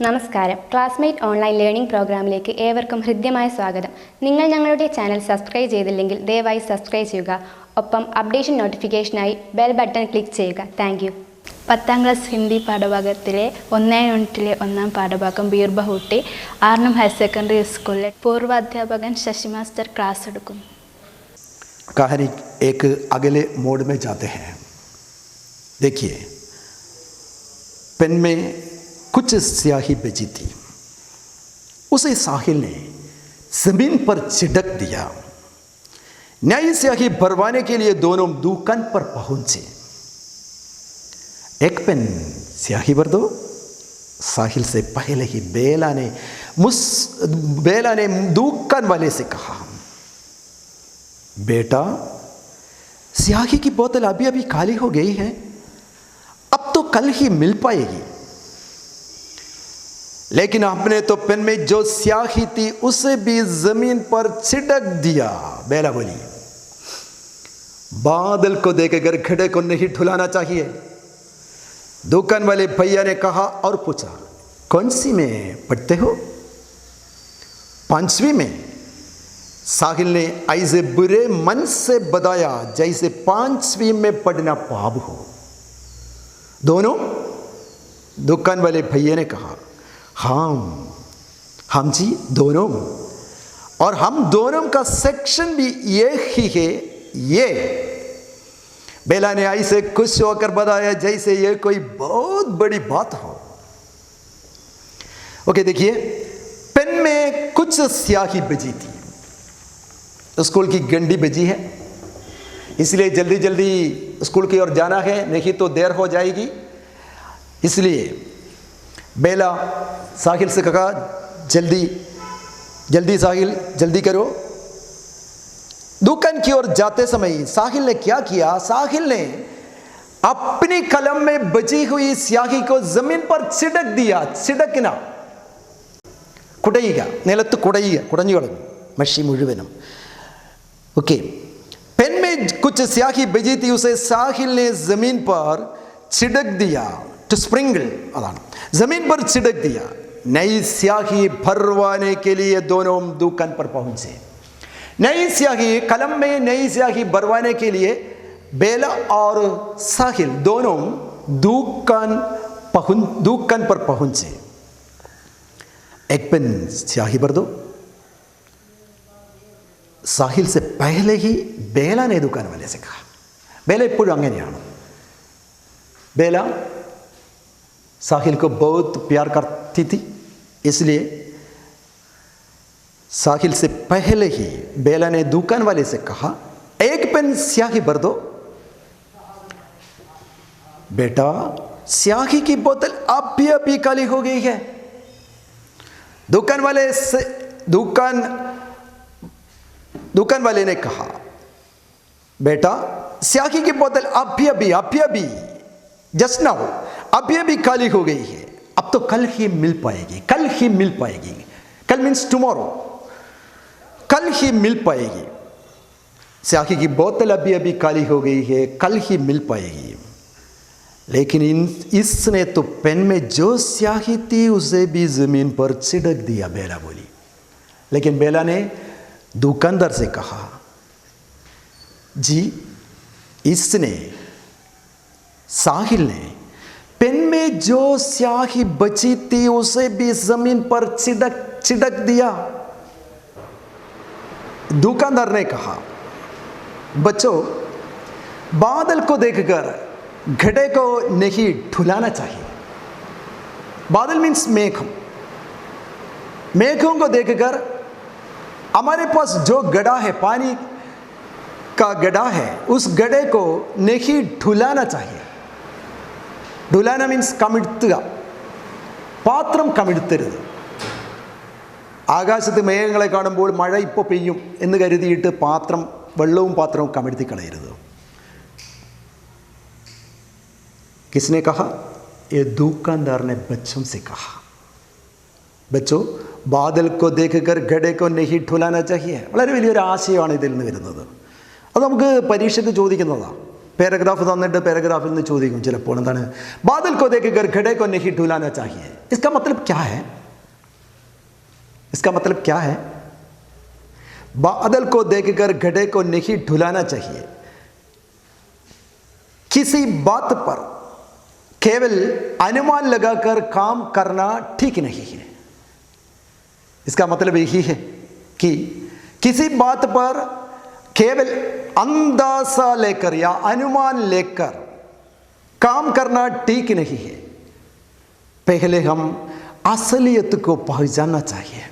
നമസ്കാരം. Classmate online learning പ്രോഗ്രാമിലേക്ക് ഏവർക്കും ഹൃദ്യമായ സ്വാഗതം. നിങ്ങൾ ഞങ്ങളുടെ ചാനൽ സബ്സ്ക്രൈബ് ചെയ്തില്ലെങ്കിൽ ദയവായി സബ്സ്ക്രൈബ് ചെയ്യുക. ഒപ്പം അപ്ഡേഷൻ നോട്ടിഫിക്കേഷനായി ബെൽ ബട്ടൺ ക്ലിക്ക് ചെയ്യുക. Thank you. 10ാം ക്ലാസ് ഹിന്ദി പാഠഭാഗത്തിലെ 1ാം യൂണിറ്റിലെ 1ാം പാഠഭാഗം ബീർബഹൂട്ടി ആർണം ഹയർ സെക്കൻഡറി സ്കൂളിലെ പൂർവാധ്യാപകൻ ശശി മാസ്റ്റർ ക്ലാസ് എടുക്കും. कहानी एक अगले मोड में जाते हैं. देखिए, पेन में कुछ स्याही बची थी. उसे साहिल ने जमीन पर छिड़क दिया. नई स्याही भरवाने के लिए दोनों दुकान पर पहुंचे. एक पेन स्याही भर दो. साहिल से पहले ही बेला ने दुकान वाले से कहा, बेटा, स्याही की बोतल अभी अभी खाली हो गई है, अब तो कल ही मिल पाएगी. लेकिन आपने तो पेन में जो स्याही थी उसे भी जमीन पर छिड़क दिया. बेला बोली, बादल को देखकर घड़े को नहीं ठुलाना चाहिए. दुकान वाले भैया ने कहा और पूछा, कौन सी में पढ़ते हो? 5वीं में. साहिल ने ऐसे बुरे मन से बताया जैसे 5वीं में पढ़ना पाप हो. दोनों दुकान वाले भैया ने कहा, हम जी दोनों, और हम दोनों का सेक्शन भी ये ही है. ये बेला ने ऐसे खुश होकर बताया जैसे ये कोई बहुत बड़ी बात हो. ओके, देखिए, पेन में कुछ स्याही बची थी. स्कूल की घंटी बजी है, इसलिए जल्दी जल्दी स्कूल की ओर जाना है, नहीं तो देर हो जाएगी. इसलिए बेला साहिल से कहा, जल्दी साहिल, जल्दी करो. दुकान की ओर जाते समय साहिल ने क्या किया? साहिल ने अपनी कलम में बची हुई स्याही को जमीन पर छिड़क दिया. छिड़कना, കുടയുക, നിലത്ത് കുടഞ്ഞു കളഞ്ഞു മഷി മുഴുവനും. ओके, पेन में कुछ स्याही बची थी, उसे साहिल ने जमीन पर छिड़क दिया. टू स्प्रिंगल, अതാണ്, जमीन पर छिड़क दिया. नई स्याही भरवाने के लिए दोनों दुकान पर पहुंचे. नई स्याही, कलम में नई स्याही भरवाने के लिए बेला और साहिल दोनों दुकान पर पहुंचे. एक पेन स्याही भर दो. साहिल से पहले ही बेला ने दुकान वाले से कहा. बेला എപ്പോഴും അങ്ങനെയാണ്. बेला साहिल को बहुत प्यार करती थी, इसलिए साहिल से पहले ही बेला ने दुकान वाले से कहा, एक पेन स्याही भर दो. बेटा, स्याही की बोतल अभी खाली हो गई है. दुकान वाले ने कहा, बेटा, स्याही की बोतल अभी जस्ट नाउ अभी खाली हो गई है, अब तो कल ही मिल पाएगी. कल मीन्स टुमारो. कल ही मिल पाएगी. स्याही की बोतल अभी खाली हो गई है, कल ही मिल पाएगी. लेकिन इसने तो पेन में जो स्याही थी उसे भी जमीन पर छिड़क दिया. बेला बोली. लेकिन बेला ने दुकानदार से कहा, जी, इसने, साहिल ने पेन में जो स्याही बची थी उसे भी जमीन पर छिड़क दिया. दुकानदार ने कहा, बच्चों, बादल को देखकर घड़े को नहीं ठुलाना चाहिए. बादल मीन्स मेघों को देखकर हमारे पास जो गड्ढा है, पानी का गड्ढा है, उस गड्ढे को नहीं ढुलाना चाहिए. ढुलाना मीन्स കമിഴ്ത്തുക, പാത്രം കമിഴ്ത്തരുത്. ആകാശത്ത് മേഘങ്ങളെ കാണുമ്പോൾ മഴ ഇപ്പോൾ പെയ്യും എന്ന് കരുതിയിട്ട് വെള്ളവും പാത്രവും കമിഴ്ത്തി കളയരുത്. किसने कहा? ये दुकानदार ने बच्चों से कहा. बच्चों, बादल को देखकर घड़े को नहीं ठुलाना चाहिए. വളരെ വലിയൊരു ആശയമാണ് ഇതിൽ നിന്ന് വരുന്നത്. അത് നമുക്ക് പരീക്ഷയ്ക്ക് ചോദിക്കുന്നതാണ്. पैराग्राफ तന്നിട്ട് पैराग्राफിൽ നിന്ന് ചോദിക്കും ചിലപ്പോൾ എന്താണ് बादल को देखकर घड़े को नहीं ढुलाना चाहिए। इसका मतलब क्या है? इसका मतलब क्या है? बादल को देखकर घड़े को नहीं ढुलाना चाहिए। किसी बात पर केवल अनुमान लगाकर काम करना ठीक नहीं है। इसका मतलब यही है कि किसी बात पर केवल अंदाजा लेकर या अनुमान लेकर काम करना ठीक नहीं है। पहले हम असलियत को पहचानना चाहिए।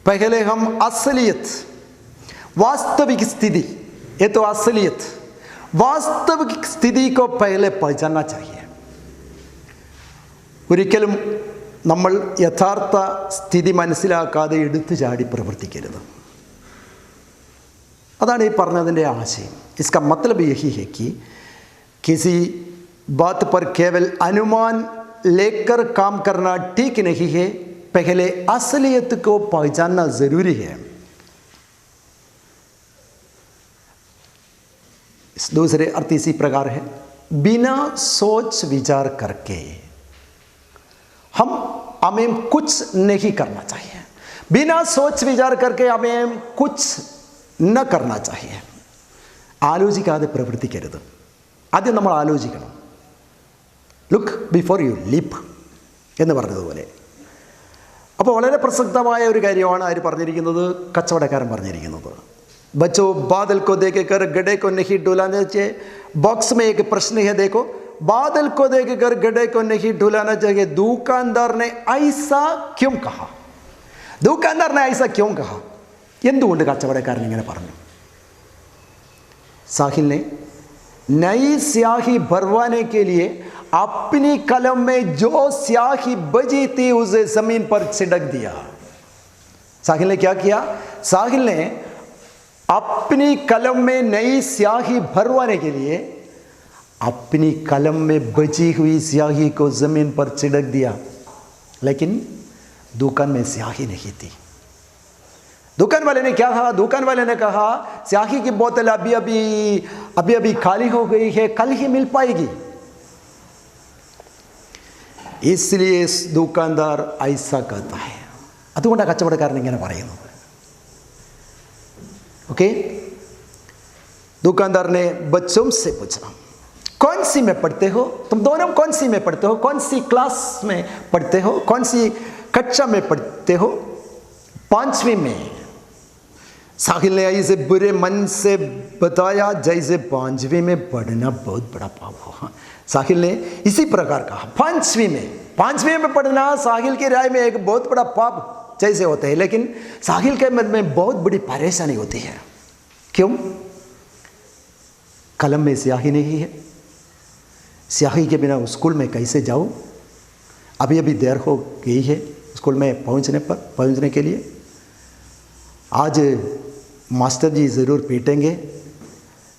पहले हम असलियत, वास्तविक स्थिति, ये तो असलियत, वास्तविक स्थिति को पहले पहचानना चाहिए। ഒരിക്കലും നമ്മൾ യഥാർത്ഥ സ്ഥിതി മനസ്സിലാക്കാതെ എടുത്തു ചാടി പ്രവർത്തിക്കരുത്. अदानी പറഞ്ഞതിൻ്റെ ആശയം. इसका मतलब यही है कि किसी बात पर केवल अनुमान लेकर काम करना ठीक नहीं है। पहले असलियत को पहचानना ज़रूरी है। इस दूसरे अर्थ इसी प्रकार है, बिना सोच विचार करके हमें कुछ नहीं करना चाहिए। बिना सोच विचार करके हमें कुछ न करना चाहिए. ആലോചിക്കാതെ പ്രവർത്തിക്കരുത്. ആദ്യം നമ്മൾ ആലോചിക്കണം. ലുക്ക് ബിഫോർ യു ലീപ്പ് എന്ന് പറഞ്ഞതുപോലെ. അപ്പോൾ വളരെ പ്രസക്തമായ ഒരു കാര്യമാണ് ആര് പറഞ്ഞിരിക്കുന്നത്? കച്ചവടക്കാരൻ പറഞ്ഞിരിക്കുന്നത്. बच्चों बादल को देखकर गड्ढे को नहीं डुलाना चाहिए. बॉक्स में एक प्रश्न है, देखो. बादल को देखकर गड्ढे को नहीं डुलाना चाहिए. दुकानदार ने ऐसा क्यों कहा? दुकानदार ने ऐसा क्यों कहा? എന്തുകൊണ്ട് കച്ചവടക്കാരൻ ഇങ്ങനെ പറഞ്ഞു? साहिल ने नई स्याही भरवाने के लिए अपनी कलम में जो स्याही बची थी उसे जमीन पर छिड़क दिया. साहिल ने क्या किया? साहिल ने अपनी कलम में नई स्याही भरवाने के लिए अपनी कलम में बची हुई स्याही को जमीन पर छिड़क दिया, लेकिन दुकान में स्याही नहीं थी. दुकान वाले ने क्या कहा? दुकान वाले ने कहा स्याही की बोतल अभी अभी खाली हो गई है, कल ही मिल पाएगी. इसलिए दुकानदार ऐसा कहता है. അതുകൊണ്ടാണ് കച്ചവടക്കാരൻ ഇങ്ങനെ പറയുന്നത്. ओके. दुकानदार ने बच्चों से पूछा, कौन सी में पढ़ते हो तुम दोनों? कौन सी में पढ़ते हो? कौन सी क्लास में पढ़ते हो? कौन सी कक्षा में पढ़ते हो? 5वीं में. साहिल ने ऐसे बुरे मन से बताया जैसे 5वीं में पढ़ना बहुत बड़ा पाप हो. साहिल ने इसी प्रकार कहा, 5वीं में पढ़ना साहिल की राय में एक बहुत बड़ा पाप जैसे होते हैं, लेकिन साहिल के मन में बहुत बड़ी परेशानी होती है. क्यों? कलम में स्याही नहीं है. स्याही के बिना स्कूल में कैसे जाऊं? अभी देर हो गई है स्कूल में पहुंचने के लिए. आज मास्टर जी ज़रूर पीटेंगे.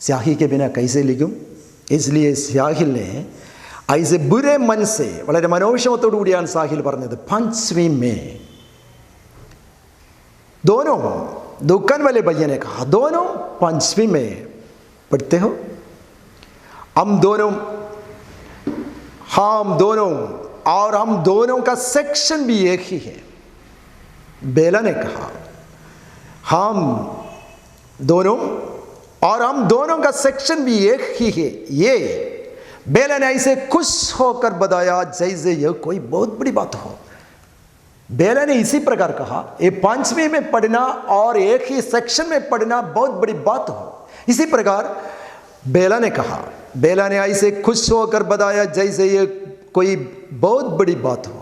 स्याही के बिना कैसे लिखूं? इसलिए साहिल ने ऐसे बुरे मन से, വളരെ മനോവിഷമത്തോടു കൂടിയാണ് സാഹിൽ പറഞ്ഞത്. 5वीं में दोनों, दुकान वाले भैया ने कहा, दोनों 5वीं में पढ़ते हो? हम दोनों और हम दोनों का सेक्शन भी एक ही है. बेला ने कहा, हम दोनों और हम दोनों का सेक्शन भी एक ही है. ये बेला ने ऐसे खुश होकर बताया जैसे यह कोई बहुत बड़ी बात हो. बेला ने इसी प्रकार कहा, ये 5वीं में पढ़ना और एक ही सेक्शन में पढ़ना बहुत बड़ी बात हो. इसी प्रकार बेला ने कहा, बेला ने ऐसे खुश होकर बताया जैसे ये कोई बहुत बड़ी बात हो.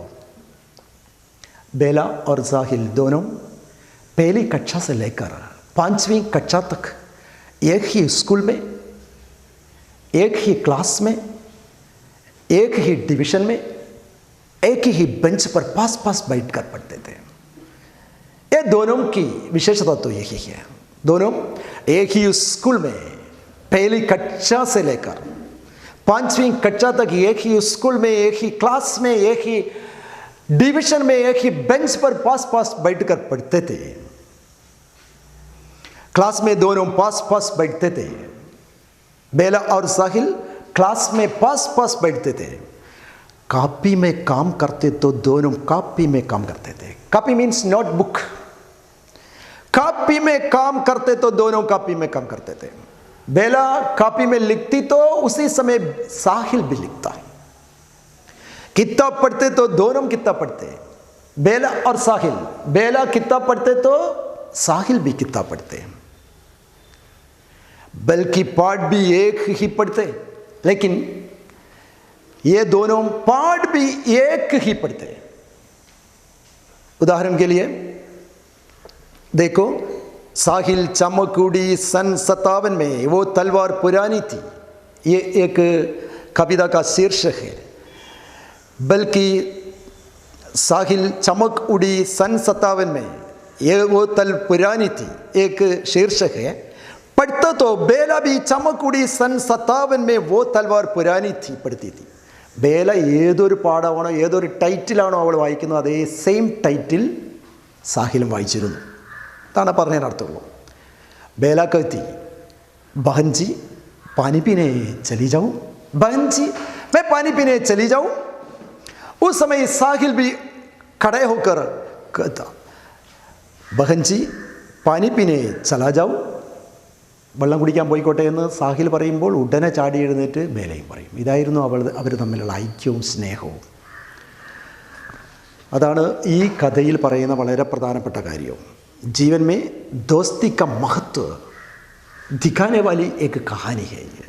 बेला और साहिल दोनों पहली कक्षा से लेकर 5वीं कक्षा तक एक ही स्कूल में, एक ही क्लास में, एक ही डिवीजन में, एक ही बेंच पर पास बैठकर पढ़ते थे. ये दोनों की विशेषता तो यही है. दोनों एक ही स्कूल में पहली कक्षा से लेकर 5वीं कक्षा तक एक ही स्कूल में, एक ही क्लास में, एक ही डिवीजन में, एक ही बेंच पर पास बैठकर पढ़ते थे. क्लास में दोनों पास बैठते थे. बेला और साहिल क्लास में पास पास बैठते थे, कॉपी में काम करते तो दोनों कॉपी में काम करते थे। Copy means notebook. कॉपी में काम करते तो दोनों कॉपी में काम करते थे। बेला कॉपी में लिखती तो उसी समय साहिल भी लिखता। किताब पढ़ते तो दोनों किताब पढ़ते, बेला और साहिल। बेला किताब पढ़ते तो साहिल भी किताब पढ़ते, बल्कि पाठ भी एक ही पढ़ते, लेकिन ये दोनों पाठ भी एक ही पढ़ते। उदाहरण के लिए देखो, साहिल चमकुड़ी सन 57 में वो तलवार पुरानी थी, ये एक कविता का शीर्षक है। बल्कि साहिल चमक उड़ी सन 57 में ये वो तल पुरानी थी एक शीर्षक है। पढ़ता तो बेला भी चमक उड़ी सन 57 में वो तलवार पुरानी थी पढ़ती थी। बेല ഏതൊരു പാഠമാണോ ഏതൊരു ടൈറ്റിലാണോ അവൾ വായിക്കുന്നത് അതേ സെയിം ടൈറ്റിൽ സാഹിലും വായിച്ചിരുന്നു. അതാണ് പറഞ്ഞതിനർത്ഥമുള്ളൂ. बेला कहती बहन जी पानी पीने चली जाऊँ, बहन जी मैं पानी पीने चली जाऊँ. उस समय साहिल भी खड़े होकर कहता बहन जी पानी पीने चला जाऊँ. വെള്ളം കുടിക്കാൻ പോയിക്കോട്ടെ എന്ന് സാഹിൽ പറയുമ്പോൾ ഉടനെ ചാടി എഴുന്നേറ്റ് ബേലയും പറയും. ഇതായിരുന്നു അവർ തമ്മിലുള്ള ഐക്യവും സ്നേഹവും. അതാണ് ഈ കഥയിൽ പറയുന്ന വളരെ പ്രധാനപ്പെട്ട കാര്യം. जीवन में दोस्ती का महत्व दिखाने वाली एक कहानी है ये.